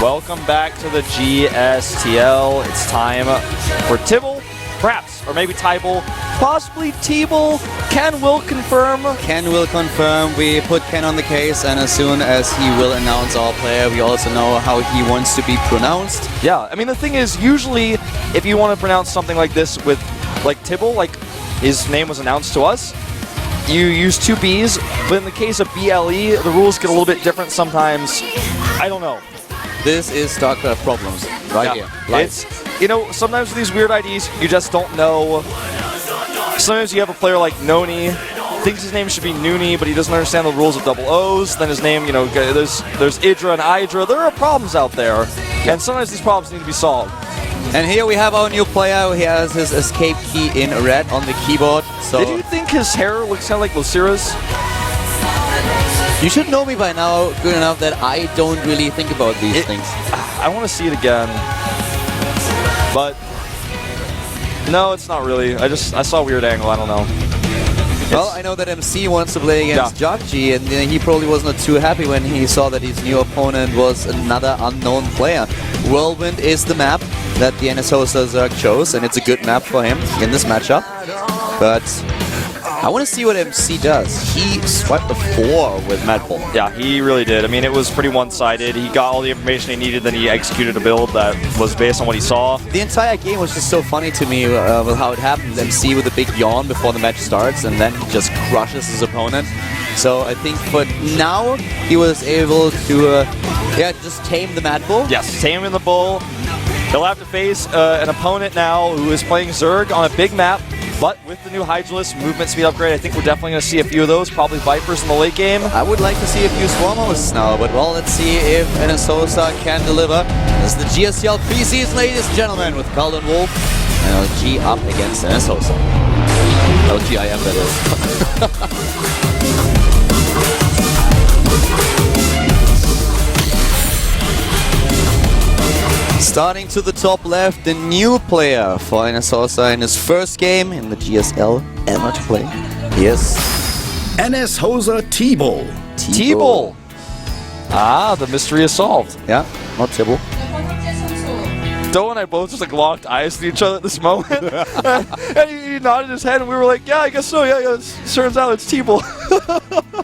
Welcome back to the GSTL. It's time for Tibble, perhaps, or maybe Tybal, possibly T-Ball. Ken will confirm. Ken will confirm. We put Ken on the case, and as soon as he will announce our player, we also know how he wants to be pronounced. Yeah, I mean, the thing is, usually, if you want to pronounce something like this with, like, Tibble, like his name was announced to us, you use two B's, but in the case of BLE, the rules get a little bit different sometimes. I don't know. This is StarCraft problems right here. It's, you know, sometimes with these weird IDs, you just don't know. Sometimes you have a player like Noni, thinks his name should be Nooney, but he doesn't understand the rules of double O's. Then his name, you know, there's Idra and Idra. There are problems out there, and sometimes these problems need to be solved. And here we have our new player. He has his escape key in red on the keyboard. So did you think his hair looks kind of like Lucira's? You should know me by now good enough that I don't really think about these things. I want to see it again. But no, it's not really. I saw a weird angle. I don't know. Well, I know that MC wants to play against Jockji, and he probably was not too happy when he saw that his new opponent was another unknown player. Whirlwind is the map that the NSHoSeo Zerg chose, and it's a good map for him in this matchup. But I want to see what MC does. He swiped the 4 with Madball. Yeah, he really did. I mean, it was pretty one-sided. He got all the information he needed, then he executed a build that was based on what he saw. The entire game was just so funny to me with how it happened. MC with a big yawn before the match starts, and then he just crushes his opponent. So I think for now, he was able to just tame the Madball. Yes, tame him in the bull. He'll have to face an opponent now who is playing Zerg on a big map. But with the new Hydralisk movement speed upgrade, I think we're definitely going to see a few of those, probably Vipers in the late game. I would like to see a few Swarmos now, but well, let's see if NSHoSeo can deliver. This is the GSTL Pre-Season, ladies and gentlemen, with Calden Wolf and LG up against NSHoSeo. LGIM, that is. Starting to the top left, the new player for NSHoSeo in his first game in the GSL ever to play. Yes. NSHoSeo T-Ball. T-Ball. Ah, the mystery is solved. Yeah, not Tibble. Doe and I both just like locked eyes to each other at this moment. And he nodded his head and we were like, yeah, I guess so. Yeah, it turns out it's T-Ball.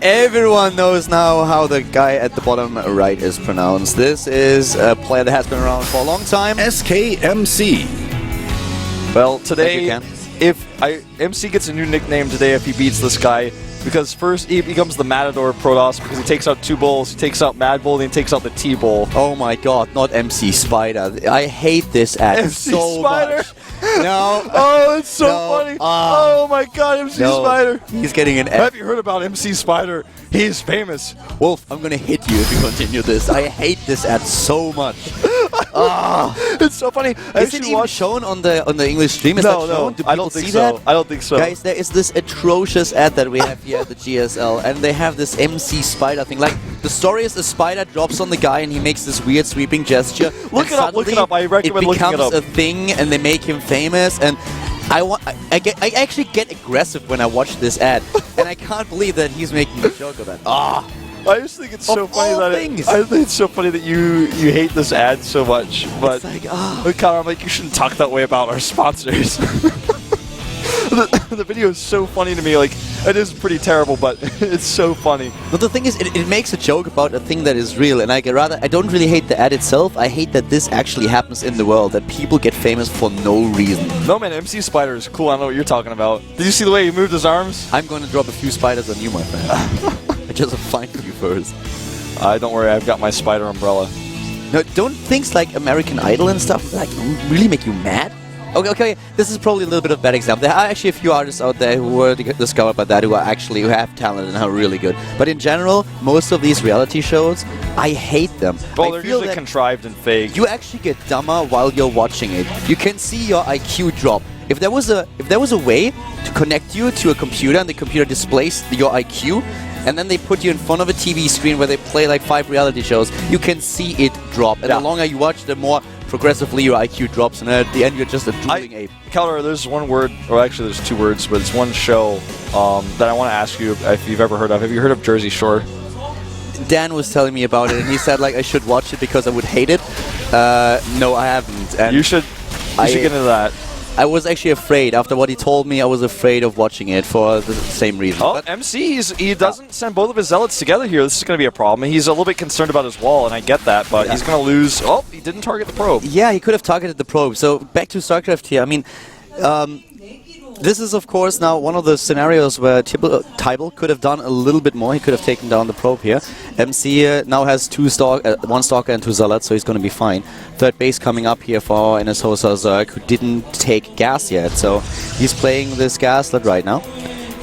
Everyone knows now how the guy at the bottom right is pronounced. This is a player that has been around for a long time. SKMC. Well, today, MC gets a new nickname today if he beats this guy. Because first he becomes the Matador Protoss because he takes out 2 bulls, he takes out Mad Bull, and he takes out the T-Bull. Oh my god, not MC Spider. I hate this ad MC so Spider? much. No. Oh, it's so funny. Oh my god, MC Spider. He's getting an Have you heard about MC Spider? He's famous. Wolf, I'm gonna hit you if you continue this. I hate this ad so much. It's so funny. Is it even shown on the English stream? Is that shown? Do I don't people think see so. that? I don't think so. Guys, there is this atrocious ad that we have here at the GSL, and they have this MC Spider thing. Like, the story is the spider drops on the guy and he makes this weird sweeping gesture. Look it up. I recommend looking it up. It becomes a thing and they make him famous, and I actually get aggressive when I watch this ad, and I can't believe that he's making a joke of that. I just think it's so funny I think it's so funny that you hate this ad so much. But it's like, I'm like, you shouldn't talk that way about our sponsors. The video is so funny to me. Like, it is pretty terrible, but it's so funny. But the thing is, it makes a joke about a thing that is real, and I don't really hate the ad itself. I hate that this actually happens in the world, that people get famous for no reason. No, man, MC Spider is cool. I don't know what you're talking about. Did you see the way he moved his arms? I'm going to drop a few spiders on you, my friend. I just find you first. Don't worry, I've got my spider umbrella. No, don't things like American Idol and stuff like really make you mad? Okay, this is probably a little bit of a bad example. There are actually a few artists out there who were discovered by that who have talent and are really good. But in general, most of these reality shows, I hate them. Well, they're usually contrived and fake. You actually get dumber while you're watching it. You can see your IQ drop. If there was a way to connect you to a computer and the computer displays your IQ, and then they put you in front of a TV screen where they play like 5 reality shows, you can see it drop. And the longer you watch, the more progressively your IQ drops, and at the end you're just a drooling ape. Calder, there's one word, or actually there's 2 words, but it's one show that I want to ask you if you've ever heard of. Have you heard of Jersey Shore? Dan was telling me about it, and he said like I should watch it because I would hate it. No, I haven't. And You should get into that. I was actually afraid. After what he told me, I was afraid of watching it for the same reason. Oh, MC, he doesn't send both of his zealots together here. This is going to be a problem. He's a little bit concerned about his wall, and I get that, but he's going to lose. Oh, he didn't target the probe. Yeah, he could have targeted the probe. So back to StarCraft here. I mean, this is of course now one of the scenarios where Tybal could have done a little bit more. He could have taken down the probe here. MC now has one Stalker and 2 Zealots, so he's going to be fine. Third base coming up here for NSHoSeo Zerg, who didn't take gas yet, so he's playing this gaslet right now.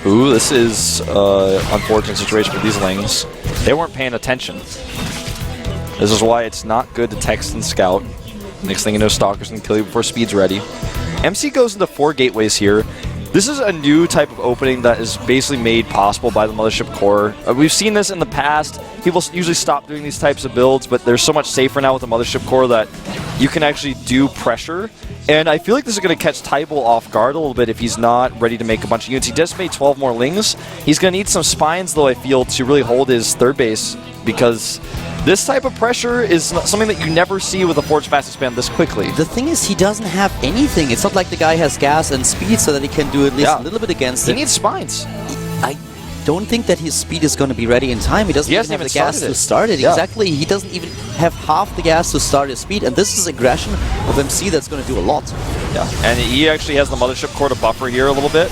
Ooh, this is unfortunate situation for these Lings. They weren't paying attention. This is why it's not good to text and scout. Next thing you know, Stalker's going to kill you before speed's ready. MC goes into 4 gateways here. This is a new type of opening that is basically made possible by the Mothership Core. We've seen this in the past. People usually stop doing these types of builds, but they're so much safer now with the Mothership Core that you can actually do pressure. And I feel like this is going to catch Tybal off guard a little bit if he's not ready to make a bunch of units. He just made 12 more Lings. He's going to need some spines, though, I feel, to really hold his third base, because this type of pressure is something that you never see with a Forge Fast Expand this quickly. The thing is, he doesn't have anything. It's not like the guy has gas and speed so that he can do at least a little bit against it. He needs spines. I don't think that his speed is going to be ready in time. He doesn't even have the gas to start it. Yeah. Exactly. He doesn't even have half the gas to start his speed. And this is aggression of MC that's going to do a lot. Yeah, and he actually has the Mothership Core to buffer here a little bit.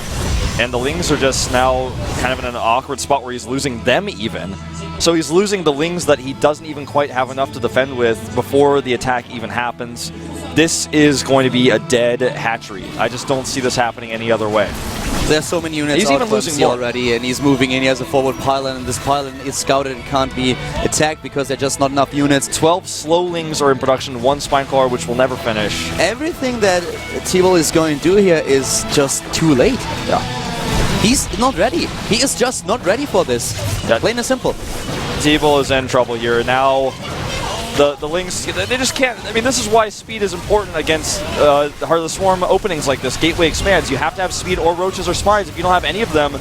And the Lings are just now kind of in an awkward spot where he's losing them even. So he's losing the Lings that he doesn't even quite have enough to defend with before the attack even happens. This is going to be a dead hatchery. I just don't see this happening any other way. There's so many units he's out even losing more already, and he's moving in. He has a forward pylon, and this pylon is scouted and can't be attacked because there's just not enough units. 12 slow Lings are in production, 1 Spineclaw, which will never finish. Everything that Tybal is going to do here is just too late. Yeah. He's not ready. He is just not ready for this. Plain and simple. Tybal is in trouble here. Now, the Lings, they just can't. I mean, this is why speed is important against Heart of the Swarm openings like this. Gateway expands. You have to have speed or roaches or spines. If you don't have any of them,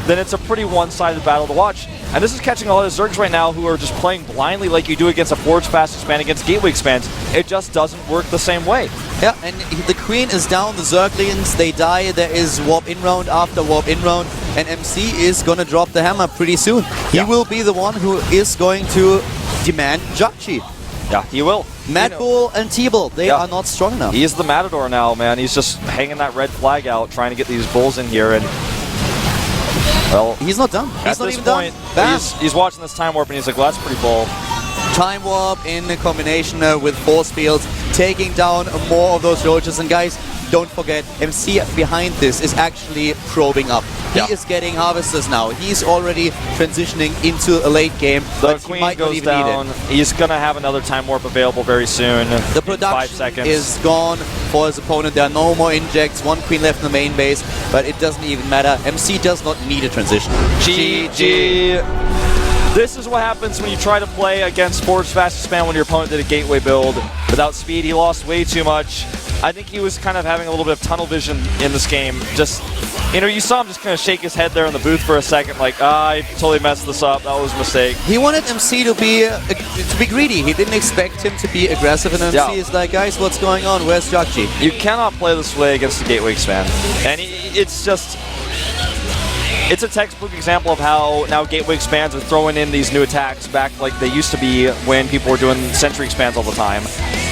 then it's a pretty one-sided battle to watch. And this is catching a lot of Zergs right now who are just playing blindly like you do against a Forge Fast Expand against Gateway expands. It just doesn't work the same way. Yeah, and the Queen is down, the Zerglings, they die, there is warp in round after warp in round, and MC is gonna drop the hammer pretty soon. He will be the one who is going to demand Jakchi. Yeah, he will. Mad Bull and Tybal, they are not strong enough. He is the Matador now, man. He's just hanging that red flag out, trying to get these bulls in here, and well, he's not done. He's not even done. He's watching this time warp, and he's like, well, that's pretty bull. Time warp in combination with force fields, taking down more of those roaches. And guys, don't forget, MC behind this is actually probing up. He is getting harvesters now. He's already transitioning into a late game. The Queen goes down. He's going to have another time warp available very soon. The production is gone for his opponent. There are no more injects. 1 Queen left in the main base, but it doesn't even matter. MC does not need a transition. GG. This is what happens when you try to play against Forge Fast Expand when your opponent did a gateway build. Without speed, he lost way too much. I think he was kind of having a little bit of tunnel vision in this game. Just, you know, you saw him just kind of shake his head there in the booth for a second, like, I totally messed this up. That was a mistake. He wanted MC to be greedy. He didn't expect him to be aggressive, and MC is like, guys, what's going on? Where's Jakchi? You cannot play this way against the gateway expand. And it's just... It's a textbook example of how now Gateway expands are throwing in these new attacks back like they used to be when people were doing Sentry expands all the time.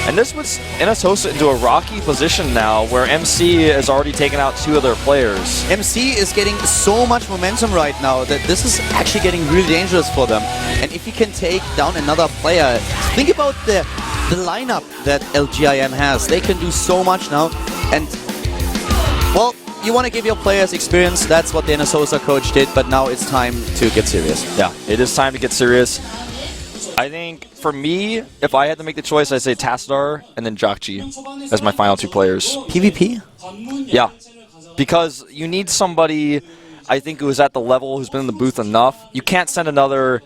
And this puts NSHoSeo into a rocky position now where MC has already taken out 2 of their players. MC is getting so much momentum right now that this is actually getting really dangerous for them. And if he can take down another player, think about the lineup that LGIM has. They can do so much now. And, well, you want to give your players experience. That's what the NSHoSeo coach did, but now it's time to get serious. Yeah, it is time to get serious. I think, for me, if I had to make the choice, I'd say Tassadar and then Jakchi as my final 2 players. PvP? Yeah, because you need somebody, I think, who is at the level, who's been in the booth enough. You can't send another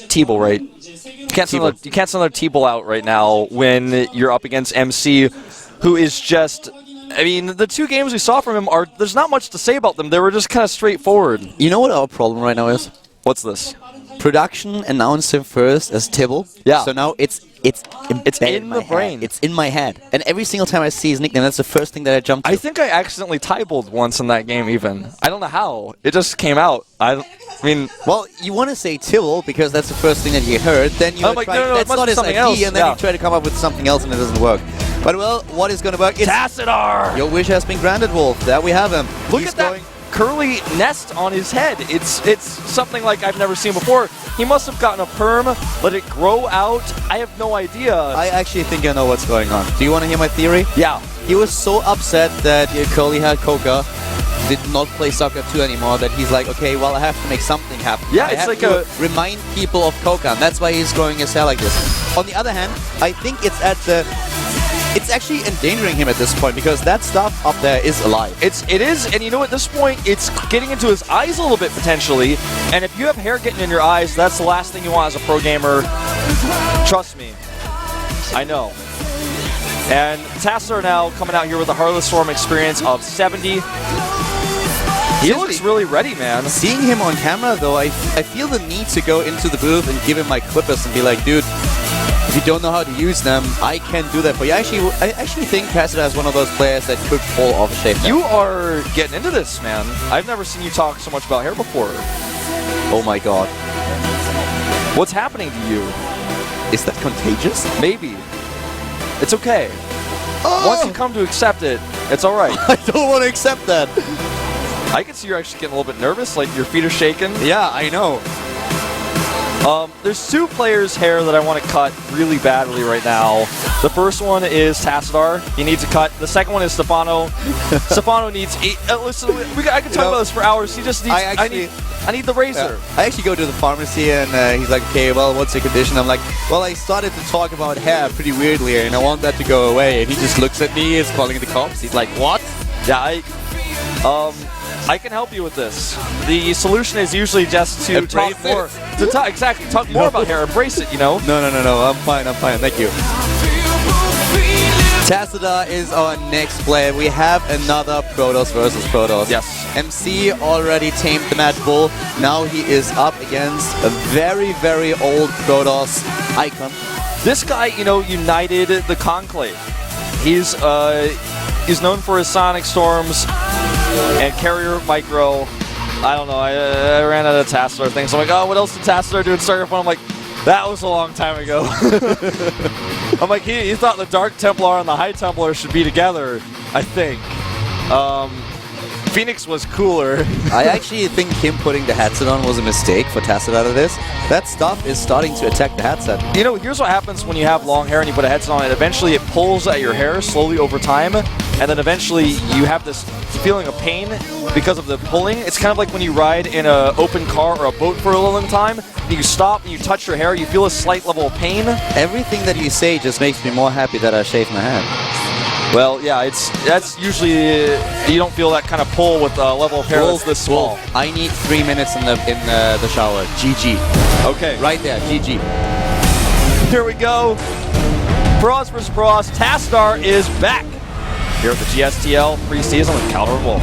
Tybal, right? You can't send another Tybal out right now when you're up against MC, who is just... I mean, the 2 games we saw from him are, there's not much to say about them. They were just kind of straightforward. You know what our problem right now is? What's this? Production announced him first as Tibble. Yeah. So now it's in the brain. It's in my head. And every single time I see his nickname, that's the first thing that I jump to. I think I accidentally Tyballed once in that game even. I don't know how. It just came out. I mean... Well, you want to say Tibble because that's the first thing that you heard. Then you like, try, no, that's it must not be his something ID, else. and then you try to come up with something else and it doesn't work. But well, what is going to work? It's Tassadar! your wish has been granted, Wolf. There we have him. Look He's at that curly nest on his head. It's something like I've never seen before. He must have gotten a perm, let it grow out. I have no idea. I actually think I know what's going on. Do you want to hear my theory? Yeah. He was so upset that curly-haired Coca did not play Soccer 2 anymore that he's like, okay, well, I have to make something happen. Yeah, I it's have like to remind people of Coca, and that's why he's growing his hair like this. On the other hand, I think it's actually endangering him at this point because that stuff up there is alive. It is, and you know at this point it's getting into his eyes a little bit potentially. And if you have hair getting in your eyes, that's the last thing you want as a pro gamer. Trust me, I know. And Tassadar now coming out here with a Heartless Storm experience of 70. He looks really ready, man. Seeing him on camera, though, I feel the need to go into the booth and give him my clippers and be like, dude, if you don't know how to use them, I can do that for you. I actually think Tassadar is one of those players that could fall off shape. You are getting into this, man. I've never seen you talk so much about hair before. Oh my god. What's happening to you? Is that contagious? Maybe. It's okay. Oh! Once you come to accept it, it's alright. I don't want to accept that. I can see you're actually getting a little bit nervous, like your feet are shaking. Yeah, I know. There's two players' hair that I want to cut really badly right now. The first one is Tassadar. He needs a cut. The second one is Stefano. Stefano needs... listen, I can talk about this for hours. He just needs... I need the razor. I actually go to the pharmacy and he's like, okay, well, what's your condition? I'm like, well, I started to talk about hair pretty weirdly and I want that to go away. And he just looks at me, is calling the cops. He's like, what? Yeah, I can help you with this. The solution is usually just to talk more. Talk more about hair. Embrace it, you know? No. I'm fine. Thank you. Tassadar is our next player. We have another Protoss versus Protoss. Yes. MC already tamed the Match Bull. Now he is up against a very, very old Protoss icon. This guy, you know, united the Conclave. He's known for his Sonic Storms and Carrier Micro. I don't know. I ran out of Tassadar things. I'm like, oh, what else did Tassadar do in StarCraft 1? I'm like, that was a long time ago. I'm like, he thought the Dark Templar and the High Templar should be together, I think. Phoenix was cooler. I actually think him putting the headset on was a mistake for Tassadar out of this. That stuff is starting to attack the headset. You know, here's what happens when you have long hair and you put a headset on it. Eventually it pulls at your hair slowly over time, and then eventually you have this feeling of pain because of the pulling. It's kind of like when you ride in an open car or a boat for a long time, and you stop and you touch your hair, you feel a slight level of pain. Everything that you say just makes me more happy that I shaved my head. Well, yeah, that's usually you don't feel that kind of pull with a level of hair that's this small. I need 3 minutes in the shower. GG. Okay, right there. GG. Here we go. Protoss versus Protoss. Tassadar is back here at the GSTL Pre-Season with Calder Wolf.